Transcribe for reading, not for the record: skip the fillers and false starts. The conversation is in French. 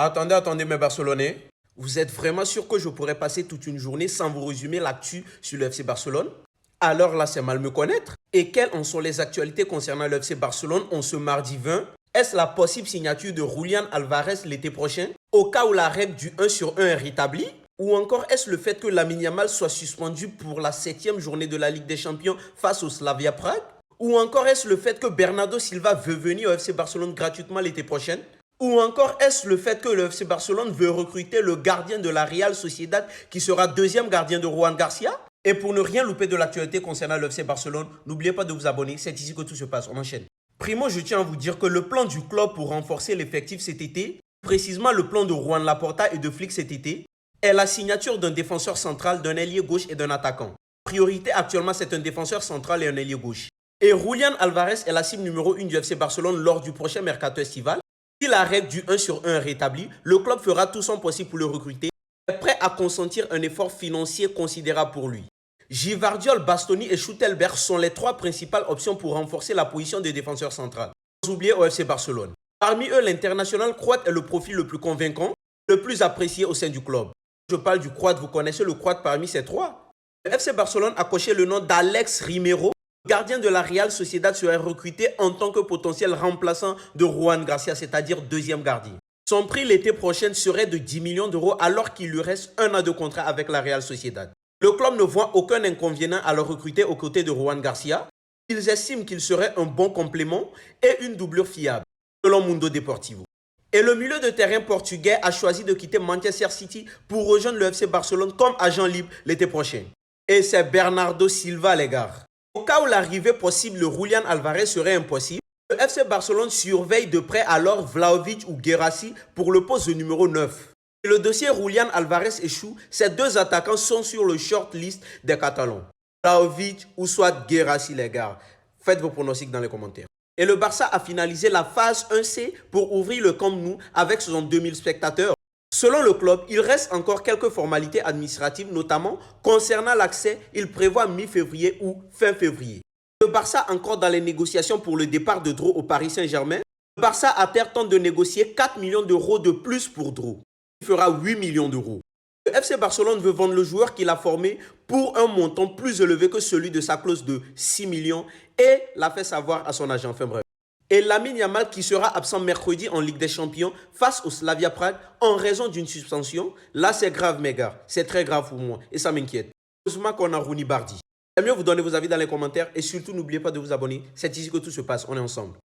Attendez mes Barcelonais. Vous êtes vraiment sûr que je pourrais passer toute une journée sans vous résumer l'actu sur le FC Barcelone? Alors là, c'est mal me connaître. Et quelles en sont les actualités concernant le FC Barcelone en ce mardi 20? Est-ce la possible signature de Julián Alvarez l'été prochain, au cas où la règle du 1 sur 1 est rétablie? Ou encore est-ce le fait que Lamine Yamal soit suspendu pour la 7e journée de la Ligue des Champions face au Slavia Prague? Ou encore est-ce le fait que Bernardo Silva veut venir au FC Barcelone gratuitement l'été prochain? Ou encore est-ce le fait que le FC Barcelone veut recruter le gardien de la Real Sociedad qui sera deuxième gardien de Juan Garcia? Et pour ne rien louper de l'actualité concernant le FC Barcelone, n'oubliez pas de vous abonner, c'est ici que tout se passe, on enchaîne. Primo, je tiens à vous dire que le plan du club pour renforcer l'effectif cet été, précisément le plan de Juan Laporta et de Flick cet été, est la signature d'un défenseur central, d'un ailier gauche et d'un attaquant. Priorité actuellement, c'est un défenseur central et un ailier gauche. Et Julián Alvarez est la cible numéro 1 du FC Barcelone lors du prochain mercato estival. Si la règle du 1 sur 1 est rétablie, le club fera tout son possible pour le recruter et est prêt à consentir un effort financier considérable pour lui. Gvardiol, Bastoni et Schlotterbeck sont les trois principales options pour renforcer la position des défenseurs centrales. Sans oublier au FC Barcelone. Parmi eux, l'international croate est le profil le plus convaincant, le plus apprécié au sein du club. Je parle du croate, vous connaissez le croate parmi ces trois. Le FC Barcelone a coché le nom d'Alex Rimero. Le gardien de la Real Sociedad serait recruté en tant que potentiel remplaçant de Juan Garcia, c'est-à-dire deuxième gardien. Son prix l'été prochain serait de 10 millions d'euros alors qu'il lui reste 1 an de contrat avec la Real Sociedad. Le club ne voit aucun inconvénient à le recruter aux côtés de Juan Garcia. Ils estiment qu'il serait un bon complément et une doublure fiable, selon Mundo Deportivo. Et le milieu de terrain portugais a choisi de quitter Manchester City pour rejoindre le FC Barcelone comme agent libre l'été prochain. Et c'est Bernardo Silva, les gars. Au cas où l'arrivée possible de Julián Alvarez serait impossible, le FC Barcelone surveille de près alors Vlahovic ou Guirassy pour le poste de numéro 9. Si le dossier Julián Alvarez échoue, ces deux attaquants sont sur le shortlist des Catalans. Vlahovic ou soit Guirassy, les gars. Faites vos pronostics dans les commentaires. Et le Barça a finalisé la phase 1C pour ouvrir le Camp Nou avec 62 000 spectateurs. Selon le club, il reste encore quelques formalités administratives, notamment concernant l'accès, il prévoit mi-février ou fin février. Le Barça encore dans les négociations pour le départ de Dro au Paris Saint-Germain. Le Barça à terre tente de négocier 4 millions d'euros de plus pour Dro. Il fera 8 millions d'euros. Le FC Barcelone veut vendre le joueur qu'il a formé pour un montant plus élevé que celui de sa clause de 6 millions et l'a fait savoir à son agent. Enfin bref. Et Lamine Yamal qui sera absent mercredi en Ligue des Champions face au Slavia Prague en raison d'une suspension. Là, c'est grave, mes gars. C'est très grave pour moi et ça m'inquiète. Heureusement qu'on a Rooney Bardi. J'aime mieux vous donner vos avis dans les commentaires et surtout, n'oubliez pas de vous abonner. C'est ici que tout se passe. On est ensemble.